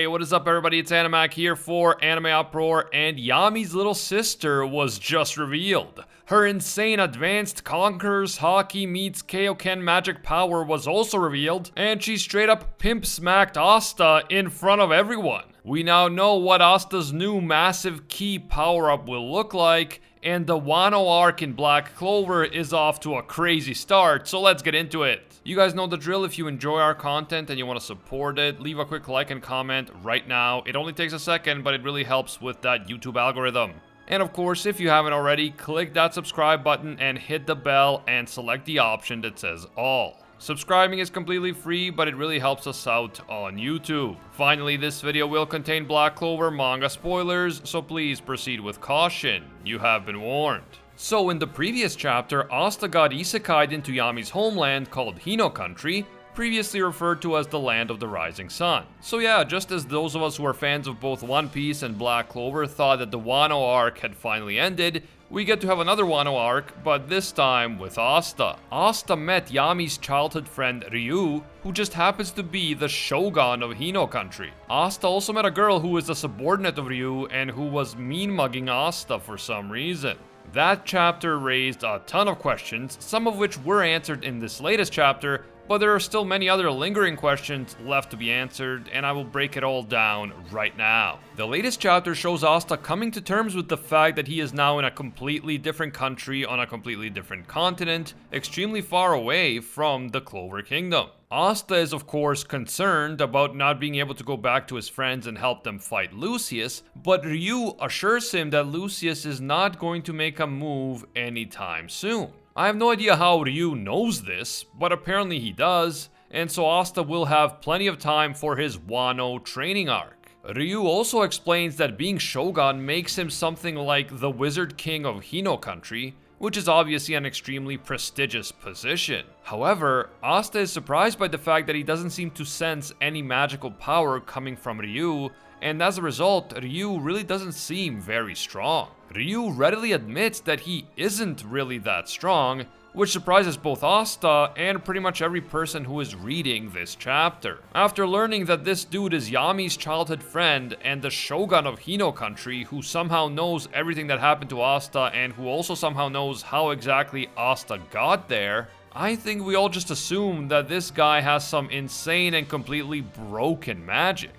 what is up everybody, it's Animac here for Anime Uproar, and Yami's little sister was just revealed. Her insane advanced conqueror's haki meets kaioken magic power was also revealed, and she straight up pimp smacked Asta in front of everyone. We now know what Asta's new massive key power-up will look like, and the Wano arc in Black Clover is off to a crazy start, so let's get into it. You guys know the drill. If you enjoy our content and you want to support it, leave a quick like and comment right now. It only takes a second, but it really helps with that YouTube algorithm. And of course, if you haven't already, click that subscribe button and hit the bell and select the option that says all. Subscribing is completely free, but it really helps us out on YouTube. Finally, this video will contain Black Clover manga spoilers, so please proceed with caution. You have been warned. So in the previous chapter, Asta got isekai'd into Yami's homeland called Hino country, previously referred to as the land of the rising sun. So yeah, just as those of us who are fans of both One Piece and Black Clover thought that the Wano arc had finally ended, we get to have another Wano arc, but this time with Asta. Asta met Yami's childhood friend Ryu, who just happens to be the Shogun of Hino country. Asta also met a girl who is a subordinate of Ryu and who was mean-mugging Asta for some reason. That chapter raised a ton of questions, some of which were answered in this latest chapter, but there are still many other lingering questions left to be answered, and I will break it all down right now. The latest chapter shows Asta coming to terms with the fact that he is now in a completely different country on a completely different continent, extremely far away from the Clover Kingdom. Asta is of course concerned about not being able to go back to his friends and help them fight Lucius, but Ryu assures him that Lucius is not going to make a move anytime soon. I have no idea how Ryu knows this, but apparently he does, and so Asta will have plenty of time for his Wano training arc. Ryu also explains that being Shogun makes him something like the Wizard King of Hino country, which is obviously an extremely prestigious position. However, Asta is surprised by the fact that he doesn't seem to sense any magical power coming from Ryu, and as a result, Ryu really doesn't seem very strong. Ryu readily admits that he isn't really that strong, which surprises both Asta and pretty much every person who is reading this chapter. After learning that this dude is Yami's childhood friend and the Shogun of Hino country who somehow knows everything that happened to Asta and who also somehow knows how exactly Asta got there, I think we all just assume that this guy has some insane and completely broken magic.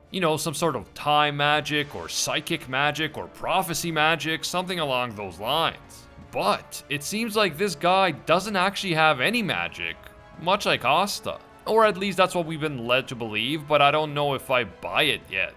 You know, some sort of time magic or psychic magic or prophecy magic, something along those lines. But it seems like this guy doesn't actually have any magic, much like Asta. Or at least that's what we've been led to believe, but I don't know if I buy it yet.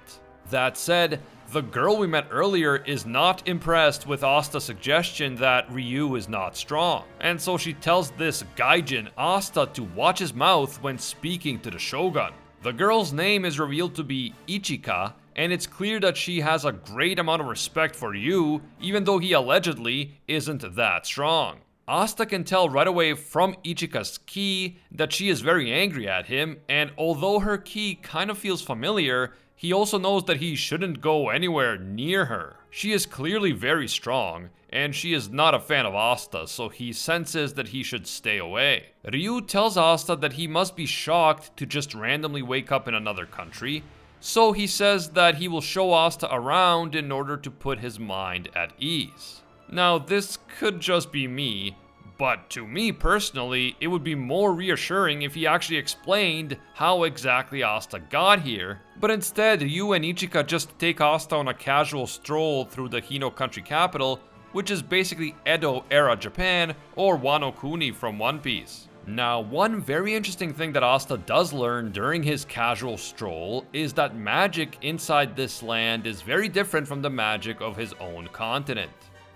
That said, the girl we met earlier is not impressed with Asta's suggestion that Ryu is not strong, and so she tells this gaijin Asta to watch his mouth when speaking to the Shogun. The girl's name is revealed to be Ichika, and it's clear that she has a great amount of respect for Ryu, even though he allegedly isn't that strong. Asta can tell right away from Ichika's ki that she is very angry at him, and although her ki kind of feels familiar, he also knows that he shouldn't go anywhere near her. She is clearly very strong, and she is not a fan of Asta, so he senses that he should stay away. Ryu tells Asta that he must be shocked to just randomly wake up in another country, so he says that he will show Asta around in order to put his mind at ease. Now, this could just be me, but to me personally, it would be more reassuring if he actually explained how exactly Asta got here. But instead, Ryu and Ichika just take Asta on a casual stroll through the Hino country capital, which is basically Edo-era Japan, or Wano Kuni from One Piece. Now, one very interesting thing that Asta does learn during his casual stroll is that magic inside this land is very different from the magic of his own continent.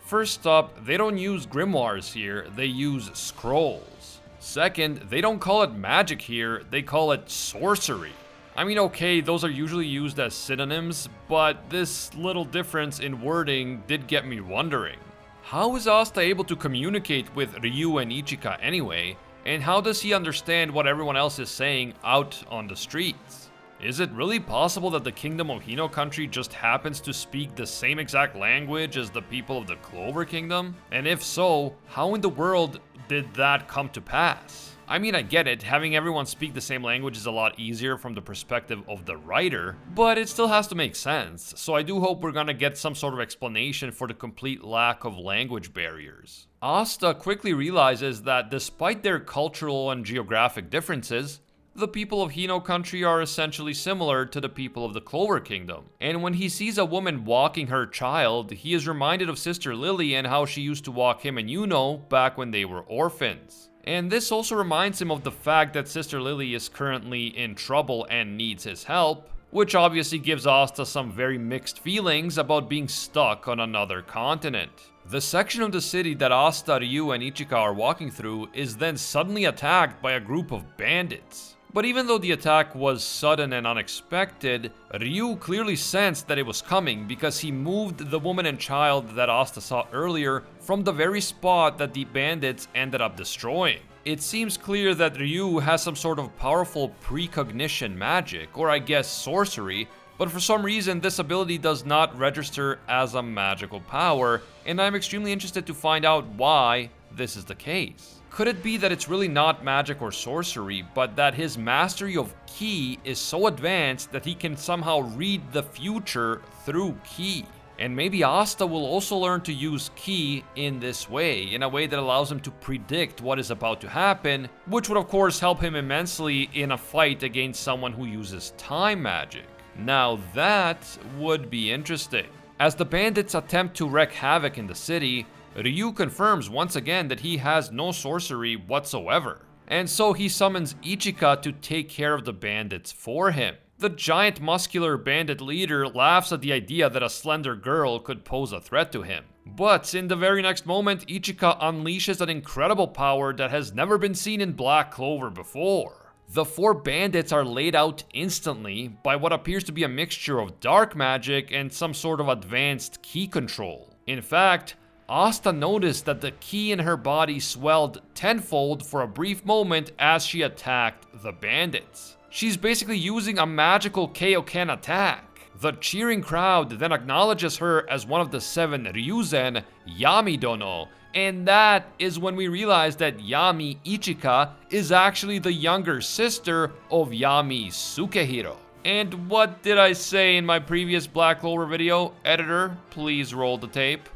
First up, they don't use grimoires here, they use scrolls. Second, they don't call it magic here, they call it sorcery. I mean, okay, those are usually used as synonyms, but this little difference in wording did get me wondering. How is Asta able to communicate with Ryu and Ichika anyway, and how does he understand what everyone else is saying out on the streets? Is it really possible that the Kingdom of Hino country just happens to speak the same exact language as the people of the Clover Kingdom? And if so, how in the world did that come to pass? I mean, I get it, having everyone speak the same language is a lot easier from the perspective of the writer, but it still has to make sense, so I do hope we're gonna get some sort of explanation for the complete lack of language barriers. Asta quickly realizes that despite their cultural and geographic differences, the people of Hino country are essentially similar to the people of the Clover Kingdom. And when he sees a woman walking her child, he is reminded of Sister Lily and how she used to walk him and Yuno back when they were orphans. And this also reminds him of the fact that Sister Lily is currently in trouble and needs his help, which obviously gives Asta some very mixed feelings about being stuck on another continent. The section of the city that Asta, Ryu, and Ichika are walking through is then suddenly attacked by a group of bandits. But even though the attack was sudden and unexpected, Ryu clearly sensed that it was coming because he moved the woman and child that Asta saw earlier from the very spot that the bandits ended up destroying. It seems clear that Ryu has some sort of powerful precognition magic, or I guess sorcery, but for some reason this ability does not register as a magical power, and I'm extremely interested to find out why this is the case. Could it be that it's really not magic or sorcery, but that his mastery of ki is so advanced that he can somehow read the future through ki? And maybe Asta will also learn to use ki in this way, in a way that allows him to predict what is about to happen, which would of course help him immensely in a fight against someone who uses time magic. Now that would be interesting. As the bandits attempt to wreak havoc in the city, Ryu confirms once again that he has no sorcery whatsoever. And so he summons Ichika to take care of the bandits for him. The giant muscular bandit leader laughs at the idea that a slender girl could pose a threat to him. But in the very next moment, Ichika unleashes an incredible power that has never been seen in Black Clover before. The 4 bandits are laid out instantly by what appears to be a mixture of dark magic and some sort of advanced ki control. In fact, Asta noticed that the ki in her body swelled tenfold for a brief moment as she attacked the bandits. She's basically using a magical kaioken attack. The cheering crowd then acknowledges her as one of the 7 Ryuzen, Yami dono, and that is when we realize that Yami Ichika is actually the younger sister of Yami Sukehiro. And what did I say in my previous Black Clover video? Editor, please roll the tape.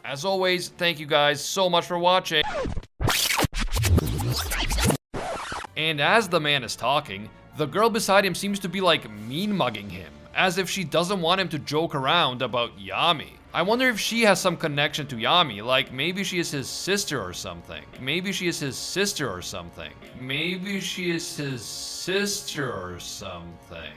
As always, thank you guys so much for watching. And as the man is talking, the girl beside him seems to be like mean mugging him, as if she doesn't want him to joke around about Yami. I wonder if she has some connection to Yami, like maybe she is his sister or something. Maybe she is his sister or something. Maybe she is his sister or something.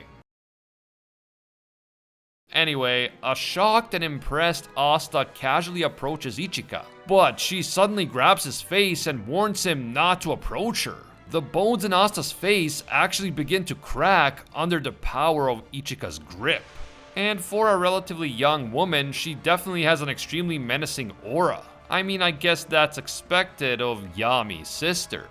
Anyway, a shocked and impressed Asta casually approaches Ichika, but she suddenly grabs his face and warns him not to approach her. The bones in Asta's face actually begin to crack under the power of Ichika's grip. And for a relatively young woman, she definitely has an extremely menacing aura. I mean, I guess that's expected of Yami's sister.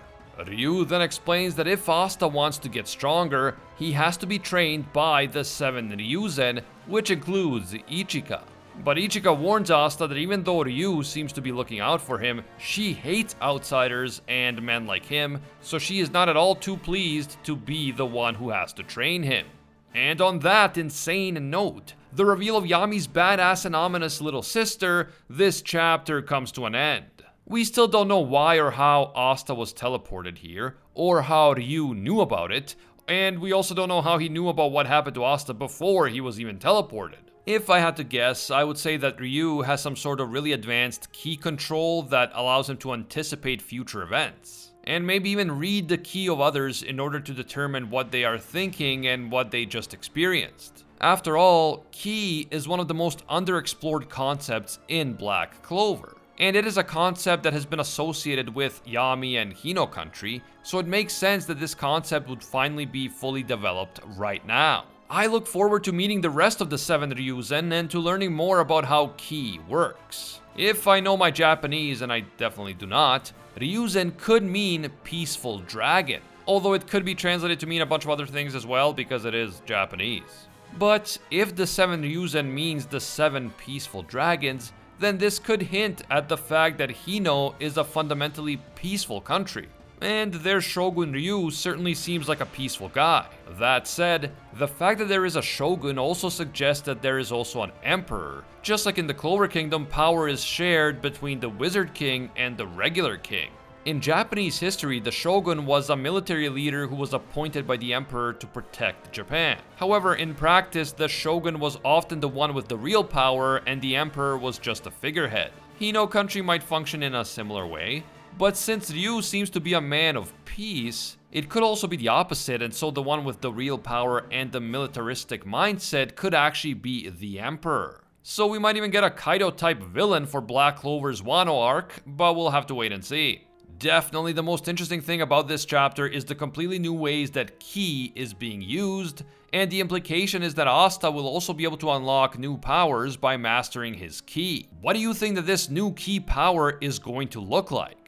Ryu then explains that if Asta wants to get stronger, he has to be trained by the 7 Ryuzen, which includes Ichika. But Ichika warns Asta that even though Ryu seems to be looking out for him, she hates outsiders and men like him, so she is not at all too pleased to be the one who has to train him. And on that insane note, the reveal of Yami's badass and ominous little sister, this chapter comes to an end. We still don't know why or how Asta was teleported here, or how Ryu knew about it, and we also don't know how he knew about what happened to Asta before he was even teleported. If I had to guess, I would say that Ryu has some sort of really advanced ki control that allows him to anticipate future events, and maybe even read the ki of others in order to determine what they are thinking and what they just experienced. After all, ki is one of the most underexplored concepts in Black Clover. And it is a concept that has been associated with Yami and Hino country, so it makes sense that this concept would finally be fully developed right now. I look forward to meeting the rest of the 7 Ryuzen and to learning more about how ki works. If I know my Japanese, and I definitely do not, Ryuzen could mean peaceful dragon, although it could be translated to mean a bunch of other things as well because it is Japanese. But if the 7 Ryuzen means the 7 peaceful dragons, then this could hint at the fact that Hino is a fundamentally peaceful country. and their Shogun Ryu certainly seems like a peaceful guy. That said, the fact that there is a Shogun also suggests that there is also an Emperor. Just like in the Clover Kingdom, power is shared between the Wizard King and the regular king. In Japanese history, the Shogun was a military leader who was appointed by the Emperor to protect Japan. However, in practice, the Shogun was often the one with the real power and the Emperor was just a figurehead. Hino country might function in a similar way, but since Ryu seems to be a man of peace, it could also be the opposite, and so the one with the real power and the militaristic mindset could actually be the Emperor. So we might even get a Kaido-type villain for Black Clover's Wano arc, but we'll have to wait and see. Definitely the most interesting thing about this chapter is the completely new ways that ki is being used, and the implication is that Asta will also be able to unlock new powers by mastering his ki. What do you think that this new ki power is going to look like?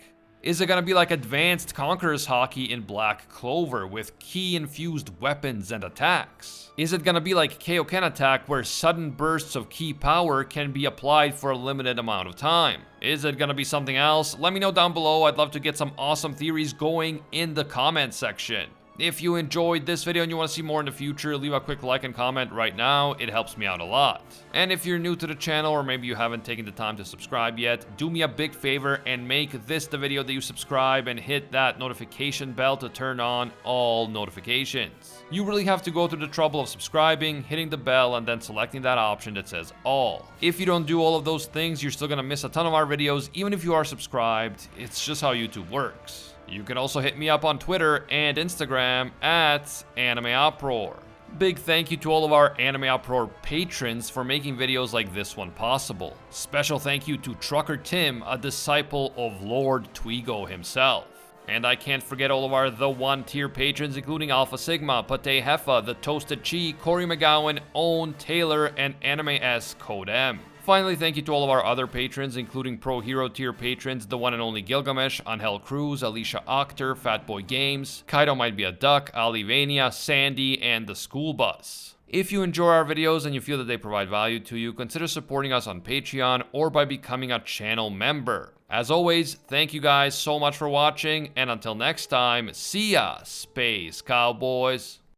Is it going to be like advanced conqueror's haki in Black Clover with ki-infused weapons and attacks? Is it going to be like kaioken attack where sudden bursts of ki power can be applied for a limited amount of time? Is it going to be something else? Let me know down below. I'd love to get some awesome theories going in the comment section. If you enjoyed this video and you want to see more in the future, leave a quick like and comment right now. It helps me out a lot. And if you're new to the channel, or maybe you haven't taken the time to subscribe yet, do me a big favor and make this the video that you subscribe and hit that notification bell to turn on all notifications. You really have to go through the trouble of subscribing, hitting the bell, and then selecting that option that says all. If you don't do all of those things, you're still gonna miss a ton of our videos, even if you are subscribed. It's just how YouTube works. You can also hit me up on Twitter and Instagram at Anime Uproar. Big thank you to all of our Anime Uproar patrons for making videos like this one possible. Special thank you to Trucker Tim, a disciple of Lord Twigo himself. And I can't forget all of our The One tier patrons, including Alpha Sigma, Pate Heffa, The Toasted Chi, Corey McGowan, Owen, Taylor, and Anime S Code M. Finally, thank you to all of our other patrons, including Pro Hero tier patrons, the one and only Gilgamesh, Angel Cruz, Alicia Octor, Fatboy Games, Kaido Might Be a Duck, Alivania, Sandy, and the School Bus. If you enjoy our videos and you feel that they provide value to you, consider supporting us on Patreon or by becoming a channel member. As always, thank you guys so much for watching, and until next time, see ya, Space Cowboys!